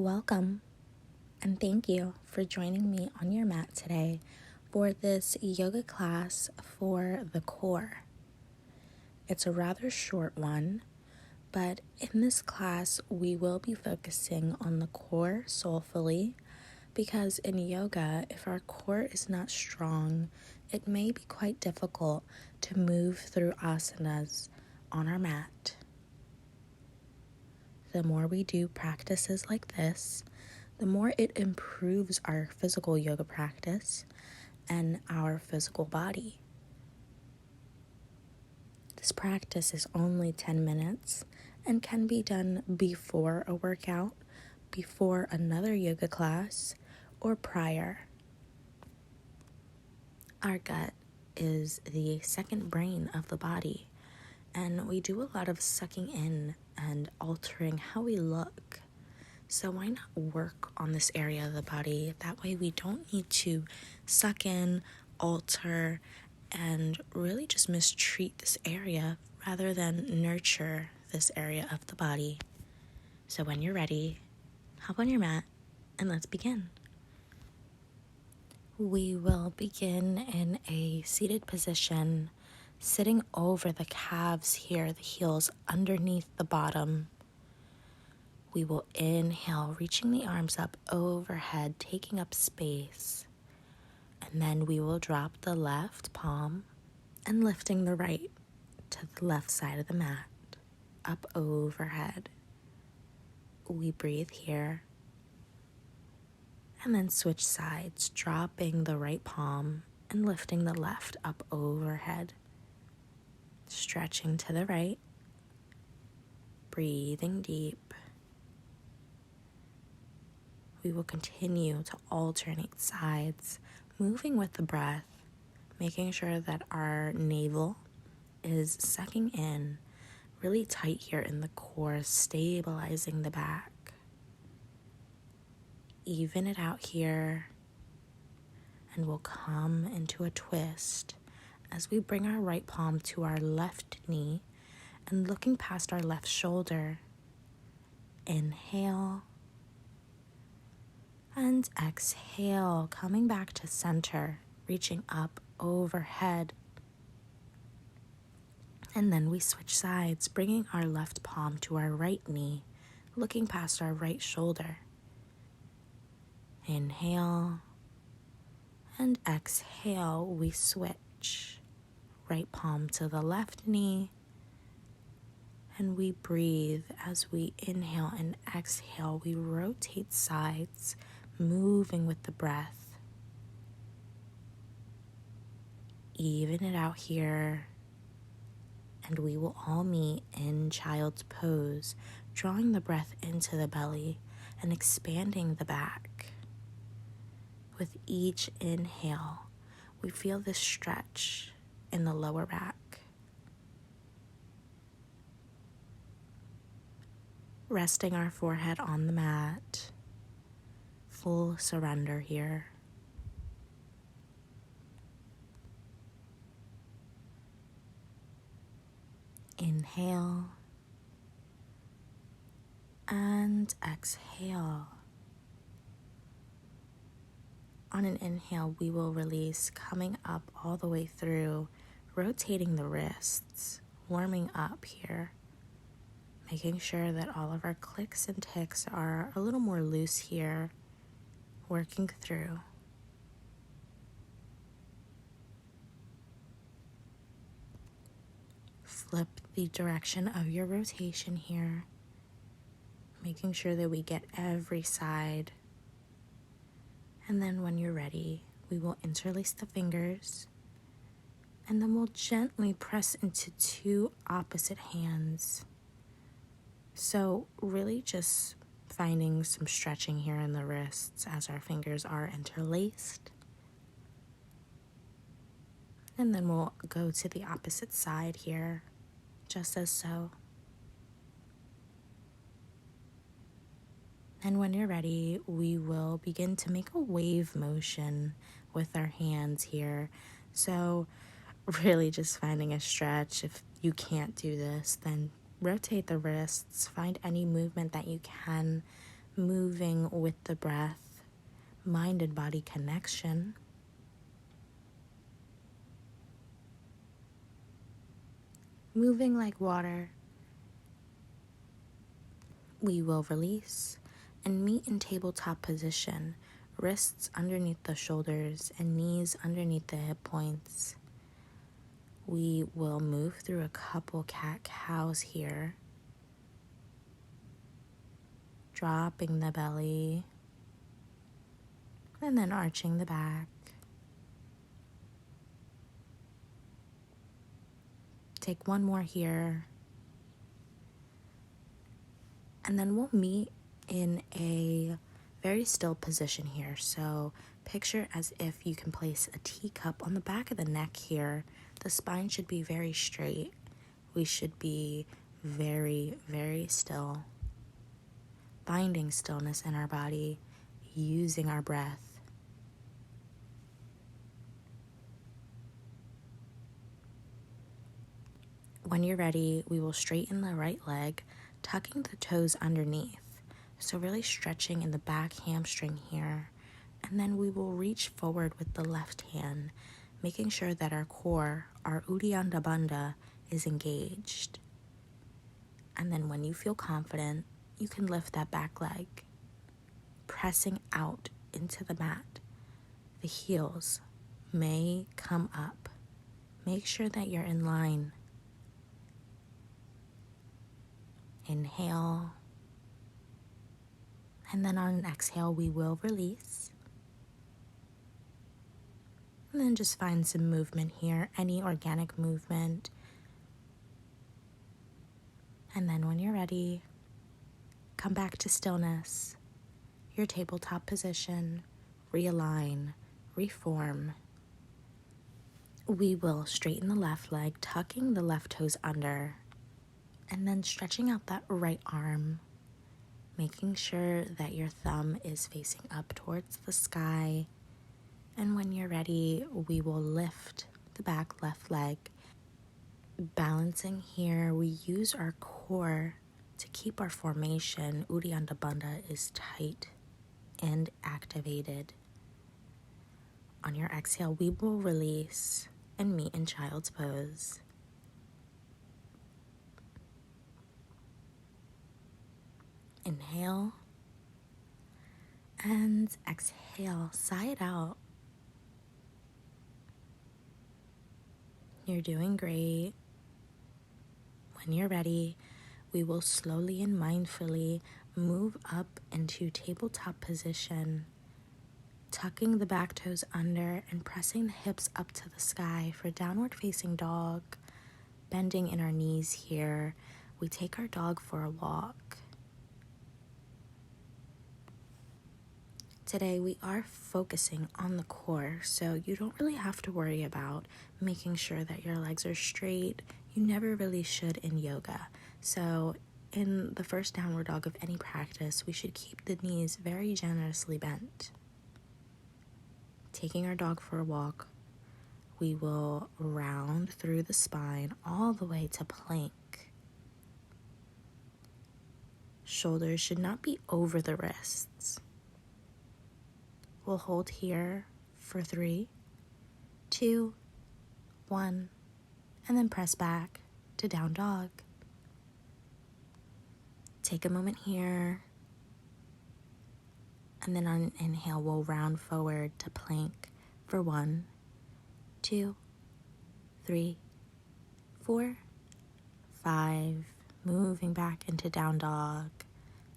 Welcome, and thank you for joining me on your mat today for this yoga class for the core. It's a rather short one, but in this class we will be focusing on the core soulfully, because in yoga, if our core is not strong, it may be quite difficult to move through asanas on our mat. The more we do practices like this, the more it improves our physical yoga practice and our physical body. This practice is only 10 minutes and can be done before a workout, before another yoga class, or prior. Our gut is the second brain of the body, and we do a lot of sucking in and altering how we look. So why not work on this area of the body? That way we don't need to suck in, alter, and really just mistreat this area rather than nurture this area of the body. So when you're ready, hop on your mat and let's begin. We will begin in a seated position, sitting over the calves here, the heels underneath the bottom. We will inhale, reaching the arms up overhead, taking up space. And then we will drop the left palm and lifting the right to the left side of the mat, up overhead. We breathe here. And then switch sides, dropping the right palm and lifting the left up overhead. Stretching to the right. Breathing deep. We will continue to alternate sides, moving with the breath, making sure that our navel is sucking in really tight here in the core, stabilizing the back. Even it out here, and we'll come into a twist as we bring our right palm to our left knee and looking past our left shoulder. Inhale and exhale, coming back to center, reaching up overhead. And then we switch sides, bringing our left palm to our right knee, looking past our right shoulder. Inhale and exhale, we switch. Right palm to the left knee, and we breathe as we inhale and exhale. We rotate sides, moving with the breath. Even it out here, and we will all meet in child's pose, drawing the breath into the belly and expanding the back. With each inhale, we feel this stretch in the lower back. Resting our forehead on the mat, full surrender here. Inhale and exhale. On an inhale, we will release, coming up all the way through, rotating the wrists, warming up here, making sure that all of our clicks and ticks are a little more loose here, working through. Flip the direction of your rotation here, making sure that we get every side. And then when you're ready, we will interlace the fingers, and then we'll gently press into two opposite hands. So really just finding some stretching here in the wrists as our fingers are interlaced. And then we'll go to the opposite side here, just as so. And when you're ready, we will begin to make a wave motion with our hands here. So really just finding a stretch. If you can't do this, then rotate the wrists. Find any movement that you can moving with the breath, mind and body connection. Moving like water. We will release and meet in tabletop position, wrists underneath the shoulders and knees underneath the hip points. We will move through a couple cat-cows here, dropping the belly and then arching the back. Take one more here. And then we'll meet in a very still position here. So picture as if you can place a teacup on the back of the neck here. The spine should be very straight. We should be very, very still. Finding stillness in our body, using our breath. When you're ready, we will straighten the right leg, tucking the toes underneath. So really stretching in the back hamstring here. And then we will reach forward with the left hand, making sure that our core, our Uddiyana Bandha, is engaged. And then when you feel confident, you can lift that back leg, pressing out into the mat. The heels may come up. Make sure that you're in line. Inhale. And then on an exhale, we will release. And then just find some movement here, any organic movement. And then when you're ready, come back to stillness, your tabletop position, realign, reform. We will straighten the left leg, tucking the left toes under, and then stretching out that right arm, making sure that your thumb is facing up towards the sky. And when you're ready, we will lift the back left leg. Balancing here, we use our core to keep our formation. Uddiyana Bandha is tight and activated. On your exhale, we will release and meet in child's pose. Inhale and exhale, sigh it out. You're doing great. When you're ready, we will slowly and mindfully move up into tabletop position, tucking the back toes under and pressing the hips up to the sky for downward facing dog, bending in our knees here. We take our dog for a walk. Today we are focusing on the core, so you don't really have to worry about making sure that your legs are straight. You never really should in yoga. So in the first downward dog of any practice, we should keep the knees very generously bent. Taking our dog for a walk, we will round through the spine all the way to plank. Shoulders should not be over the wrists. We'll hold here for 3, 2, 1, and then press back to down dog. Take a moment here, and then on an inhale, we'll round forward to plank for 1, 2, 3, 4, 5. Moving back into down dog.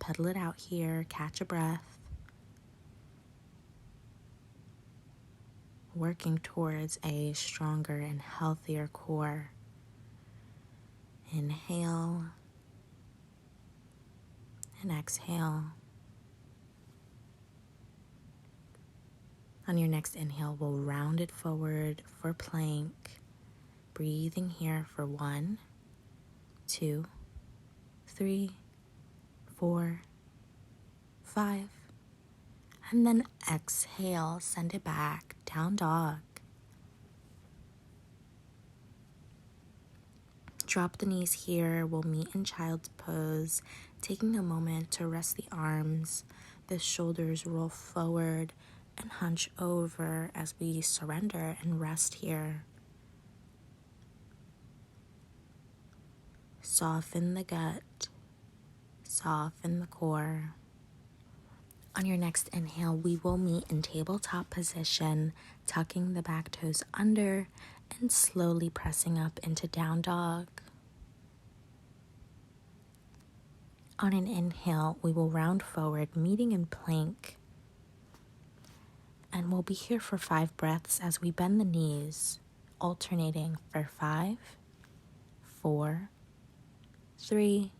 Pedal it out here, catch a breath. Working towards a stronger and healthier core. Inhale and exhale. On your next inhale, we'll round it forward for plank. Breathing here for 1, 2, 3, 4, 5. And then exhale, send it back, down dog. Drop the knees here. We'll meet in child's pose, taking a moment to rest the arms. The shoulders roll forward and hunch over as we surrender and rest here. Soften the gut, soften the core. On your next inhale, we will meet in tabletop position, tucking the back toes under and slowly pressing up into down dog. On an inhale, we will round forward, meeting in plank. And we'll be here for 5 breaths as we bend the knees, alternating for 5, 4, 3,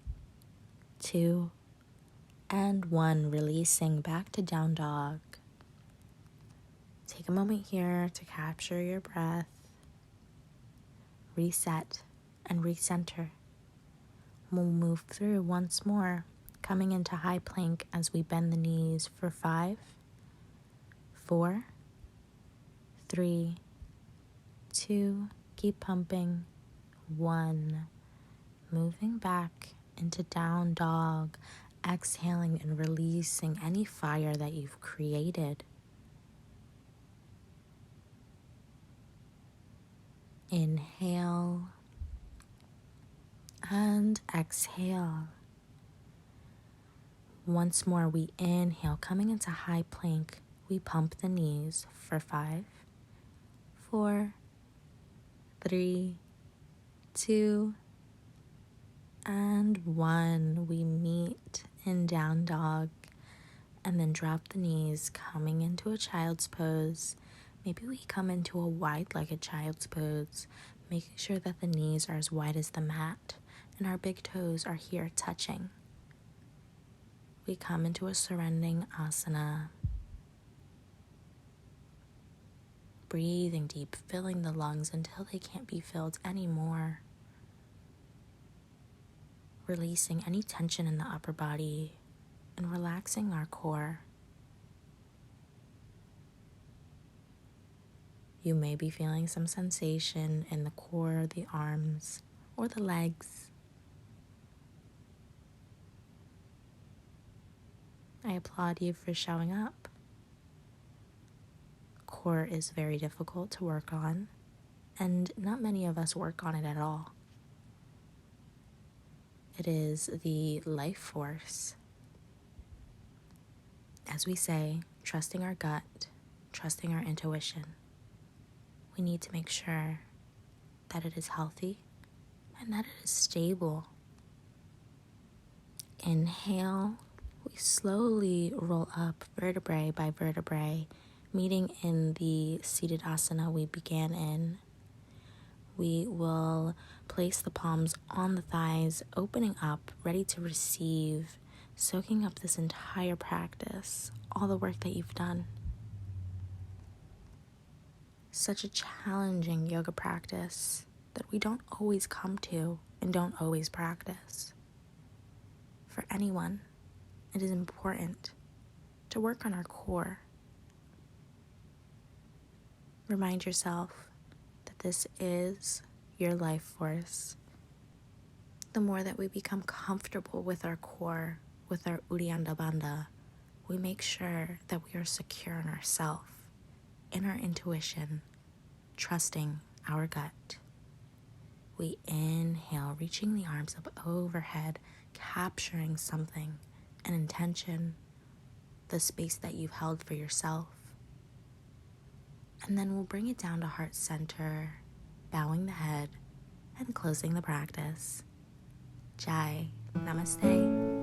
2, and 1, releasing back to down dog. Take a moment here to capture your breath, reset, and recenter. We'll move through once more, coming into high plank as we bend the knees for 5, 4, 3, 2, keep pumping, 1. Moving back into down dog, exhaling and releasing any fire that you've created. Inhale and exhale. Once more, we inhale, coming into high plank. We pump the knees for 5, 4, 3, 2, and 1. We meet in down dog and then drop the knees, coming into a child's pose. Maybe we come into a wide-legged child's pose, making sure that the knees are as wide as the mat and our big toes are here touching. We come into a surrendering asana. Breathing deep, filling the lungs until they can't be filled anymore. Releasing any tension in the upper body and relaxing our core. You may be feeling some sensation in the core, the arms, or the legs. I applaud you for showing up. Core is very difficult to work on, and not many of us work on it at all. It is the life force. As we say, trusting our gut, trusting our intuition. We need to make sure that it is healthy and that it is stable. Inhale, we slowly roll up vertebrae by vertebrae, meeting in the seated asana we began in. We will place the palms on the thighs, opening up, ready to receive, soaking up this entire practice, all the work that you've done. Such a challenging yoga practice that we don't always come to and don't always practice. For anyone, it is important to work on our core. Remind yourself that this is your life force. The more that we become comfortable with our core, with our Uddiyana Bandha, we make sure that we are secure in ourselves, in our intuition, trusting our gut. We inhale, reaching the arms up overhead, capturing something, an intention, the space that you've held for yourself. And then we'll bring it down to heart center, bowing the head and closing the practice. Jai, namaste.